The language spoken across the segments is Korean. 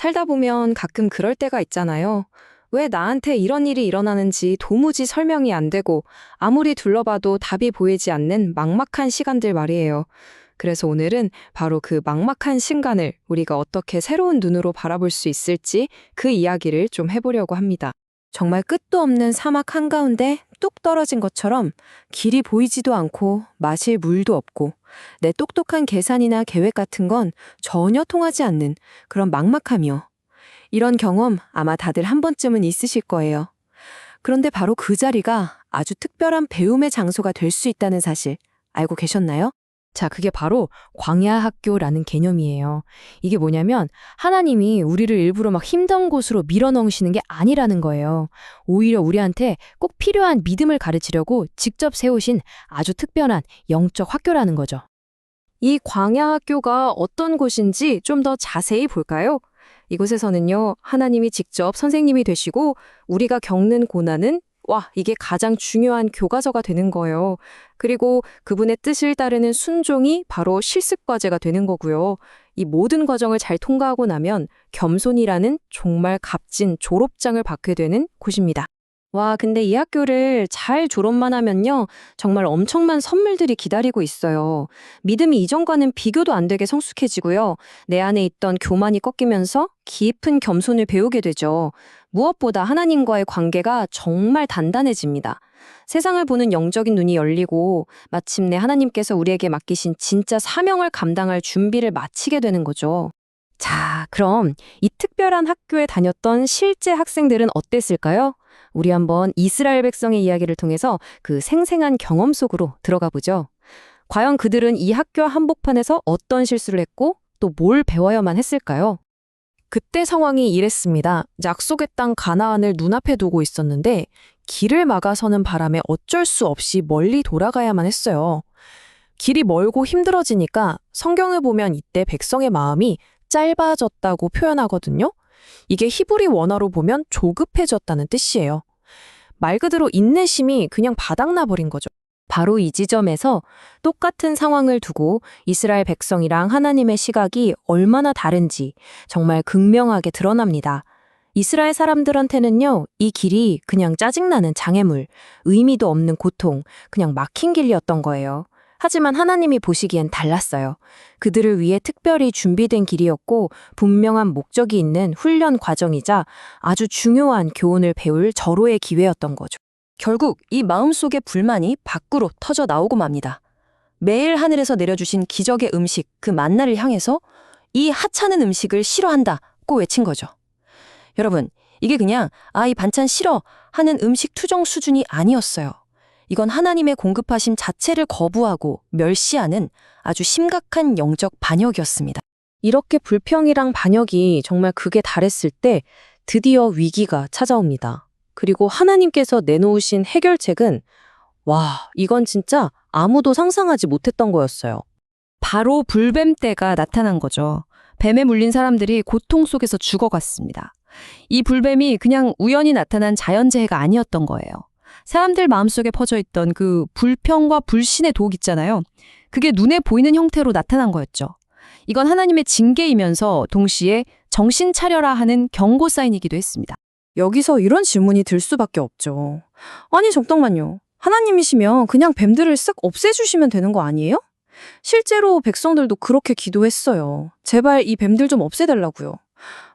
살다 보면 가끔 그럴 때가 있잖아요. 왜 나한테 이런 일이 일어나는지 도무지 설명이 안 되고 아무리 둘러봐도 답이 보이지 않는 막막한 시간들 말이에요. 그래서 오늘은 바로 그 막막한 순간을 우리가 어떻게 새로운 눈으로 바라볼 수 있을지 그 이야기를 좀 해보려고 합니다. 정말 끝도 없는 사막 한가운데 뚝 떨어진 것처럼 길이 보이지도 않고 마실 물도 없고 내 똑똑한 계산이나 계획 같은 건 전혀 통하지 않는 그런 막막함이요. 이런 경험 아마 다들 한 번쯤은 있으실 거예요. 그런데 바로 그 자리가 아주 특별한 배움의 장소가 될 수 있다는 사실 알고 계셨나요? 자, 그게 바로 광야 학교라는 개념이에요. 이게 뭐냐면 하나님이 우리를 일부러 막 힘든 곳으로 밀어넣으시는 게 아니라는 거예요. 오히려 우리한테 꼭 필요한 믿음을 가르치려고 직접 세우신 아주 특별한 영적 학교라는 거죠. 이 광야 학교가 어떤 곳인지 좀 더 자세히 볼까요? 이곳에서는요, 하나님이 직접 선생님이 되시고 우리가 겪는 고난은 이게 가장 중요한 교과서가 되는 거예요. 그리고 그분의 뜻을 따르는 순종이 바로 실습과제가 되는 거고요. 이 모든 과정을 잘 통과하고 나면 겸손이라는 정말 값진 졸업장을 받게 되는 곳입니다. 근데 이 학교를 잘 졸업만 하면요, 정말 엄청난 선물들이 기다리고 있어요. 믿음이 이전과는 비교도 안 되게 성숙해지고요. 내 안에 있던 교만이 꺾이면서 깊은 겸손을 배우게 되죠. 무엇보다 하나님과의 관계가 정말 단단해집니다. 세상을 보는 영적인 눈이 열리고 마침내 하나님께서 우리에게 맡기신 진짜 사명을 감당할 준비를 마치게 되는 거죠. 자, 그럼 이 특별한 학교에 다녔던 실제 학생들은 어땠을까요? 우리 한번 이스라엘 백성의 이야기를 통해서 그 생생한 경험 속으로 들어가 보죠. 과연 그들은 이 학교 한복판에서 어떤 실수를 했고 또 뭘 배워야만 했을까요? 그때 상황이 이랬습니다. 약속의 땅 가나안을 눈앞에 두고 있었는데 길을 막아서는 바람에 어쩔 수 없이 멀리 돌아가야만 했어요. 길이 멀고 힘들어지니까 성경을 보면 이때 백성의 마음이 짧아졌다고 표현하거든요. 이게 히브리 원어로 보면 조급해졌다는 뜻이에요. 말 그대로 인내심이 그냥 바닥나 버린 거죠. 바로 이 지점에서 똑같은 상황을 두고 이스라엘 백성이랑 하나님의 시각이 얼마나 다른지 정말 극명하게 드러납니다. 이스라엘 사람들한테는요, 이 길이 그냥 짜증나는 장애물, 의미도 없는 고통, 그냥 막힌 길이었던 거예요. 하지만 하나님이 보시기엔 달랐어요. 그들을 위해 특별히 준비된 길이었고 분명한 목적이 있는 훈련 과정이자 아주 중요한 교훈을 배울 절호의 기회였던 거죠. 결국 이 마음속의 불만이 밖으로 터져 나오고 맙니다. 매일 하늘에서 내려주신 기적의 음식, 그 만나를 향해서 이 하찮은 음식을 싫어한다고 외친 거죠. 여러분, 이게 그냥 이 반찬 싫어 하는 음식 투정 수준이 아니었어요. 이건 하나님의 공급하심 자체를 거부하고 멸시하는 아주 심각한 영적 반역이었습니다. 이렇게 불평이랑 반역이 정말 극에 달했을 때 드디어 위기가 찾아옵니다. 그리고 하나님께서 내놓으신 해결책은 이건 진짜 아무도 상상하지 못했던 거였어요. 바로 불뱀 때가 나타난 거죠. 뱀에 물린 사람들이 고통 속에서 죽어갔습니다. 이 불뱀이 그냥 우연히 나타난 자연재해가 아니었던 거예요. 사람들 마음속에 퍼져있던 그 불평과 불신의 독 있잖아요. 그게 눈에 보이는 형태로 나타난 거였죠. 이건 하나님의 징계이면서 동시에 정신 차려라 하는 경고 사인이기도 했습니다. 여기서 이런 질문이 들 수밖에 없죠. 아니, 잠깐만요. 하나님이시면 그냥 뱀들을 쓱 없애주시면 되는 거 아니에요? 실제로 백성들도 그렇게 기도했어요. 제발 이 뱀들 좀 없애달라고요.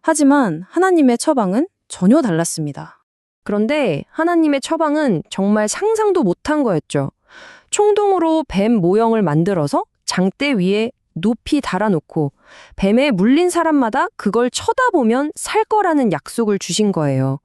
하지만 하나님의 처방은 전혀 달랐습니다. 그런데 하나님의 처방은 정말 상상도 못한 거였죠. 총동으로 뱀 모형을 만들어서 장대 위에 높이 달아놓고 뱀에 물린 사람마다 그걸 쳐다보면 살 거라는 약속을 주신 거예요.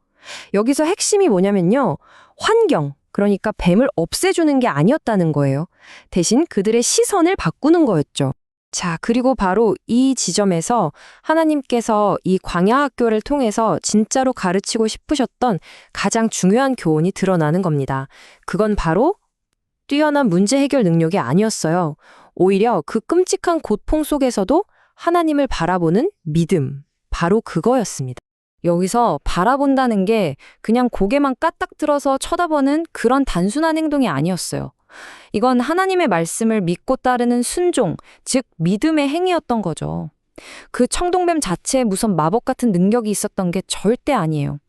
여기서 핵심이 뭐냐면요. 환경, 그러니까 뱀을 없애주는 게 아니었다는 거예요. 대신 그들의 시선을 바꾸는 거였죠. 자, 그리고 바로 이 지점에서 하나님께서 이 광야 학교를 통해서 진짜로 가르치고 싶으셨던 가장 중요한 교훈이 드러나는 겁니다. 그건 바로 뛰어난 문제 해결 능력이 아니었어요. 오히려 그 끔찍한 고통 속에서도 하나님을 바라보는 믿음, 바로 그거였습니다. 여기서 바라본다는 게 그냥 고개만 까딱 들어서 쳐다보는 그런 단순한 행동이 아니었어요. 이건 하나님의 말씀을 믿고 따르는 순종, 즉 믿음의 행위였던 거죠. 그 청동뱀 자체에 무슨 마법 같은 능력이 있었던 게 절대 아니에요.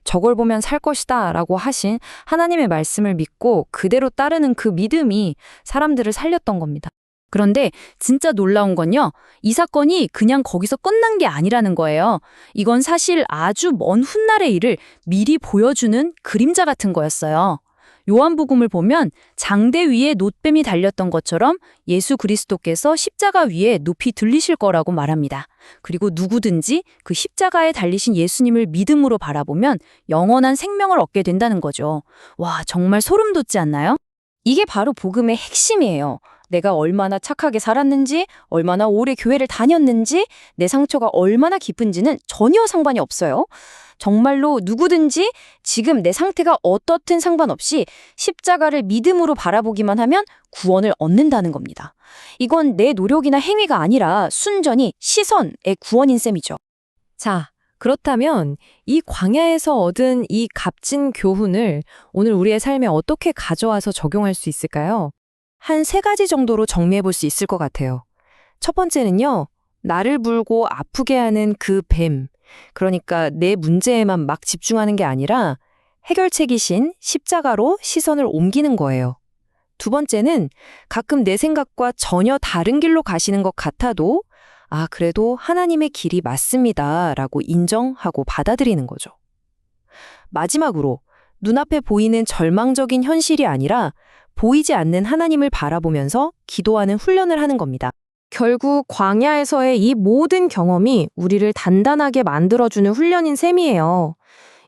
저걸 보면 살 것이다 라고 하신 하나님의 말씀을 믿고 그대로 따르는 그 믿음이 사람들을 살렸던 겁니다. 그런데 진짜 놀라운 건요, 이 사건이 그냥 거기서 끝난 게 아니라는 거예요. 이건 사실 아주 먼 훗날의 일을 미리 보여주는 그림자 같은 거였어요. 요한복음을 보면 장대 위에 놋뱀이 달렸던 것처럼 예수 그리스도께서 십자가 위에 높이 들리실 거라고 말합니다. 그리고 누구든지 그 십자가에 달리신 예수님을 믿음으로 바라보면 영원한 생명을 얻게 된다는 거죠. 와, 정말 소름 돋지 않나요? 이게 바로 복음의 핵심이에요. 내가 얼마나 착하게 살았는지, 얼마나 오래 교회를 다녔는지, 내 상처가 얼마나 깊은지는 전혀 상관이 없어요. 정말로 누구든지 지금 내 상태가 어떻든 상관없이 십자가를 믿음으로 바라보기만 하면 구원을 얻는다는 겁니다. 이건 내 노력이나 행위가 아니라 순전히 시선의 구원인 셈이죠. 자, 그렇다면 이 광야에서 얻은 이 값진 교훈을 오늘 우리의 삶에 어떻게 가져와서 적용할 수 있을까요? 한 3가지 정도로 정리해 볼 수 있을 것 같아요. 첫 번째는요, 나를 물고 아프게 하는 그 뱀, 그러니까 내 문제에만 막 집중하는 게 아니라 해결책이신 십자가로 시선을 옮기는 거예요. 두 번째는 가끔 내 생각과 전혀 다른 길로 가시는 것 같아도 그래도 하나님의 길이 맞습니다 라고 인정하고 받아들이는 거죠. 마지막으로 눈앞에 보이는 절망적인 현실이 아니라 보이지 않는 하나님을 바라보면서 기도하는 훈련을 하는 겁니다. 결국 광야에서의 이 모든 경험이 우리를 단단하게 만들어주는 훈련인 셈이에요.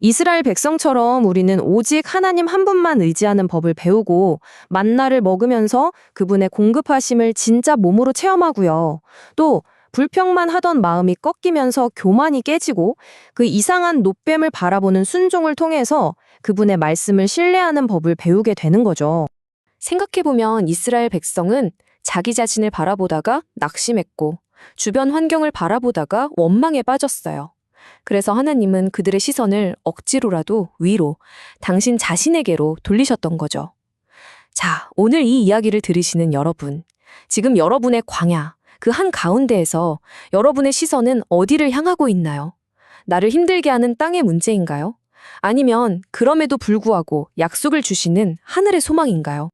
이스라엘 백성처럼 우리는 오직 하나님 한 분만 의지하는 법을 배우고 만나를 먹으면서 그분의 공급하심을 진짜 몸으로 체험하고요. 또 불평만 하던 마음이 꺾이면서 교만이 깨지고 그 이상한 놋뱀을 바라보는 순종을 통해서 그분의 말씀을 신뢰하는 법을 배우게 되는 거죠. 생각해보면 이스라엘 백성은 자기 자신을 바라보다가 낙심했고 주변 환경을 바라보다가 원망에 빠졌어요. 그래서 하나님은 그들의 시선을 억지로라도 위로, 당신 자신에게로 돌리셨던 거죠. 자, 오늘 이 이야기를 들으시는 여러분, 지금 여러분의 광야, 그 한가운데에서 여러분의 시선은 어디를 향하고 있나요? 나를 힘들게 하는 땅의 문제인가요? 아니면 그럼에도 불구하고 약속을 주시는 하늘의 소망인가요?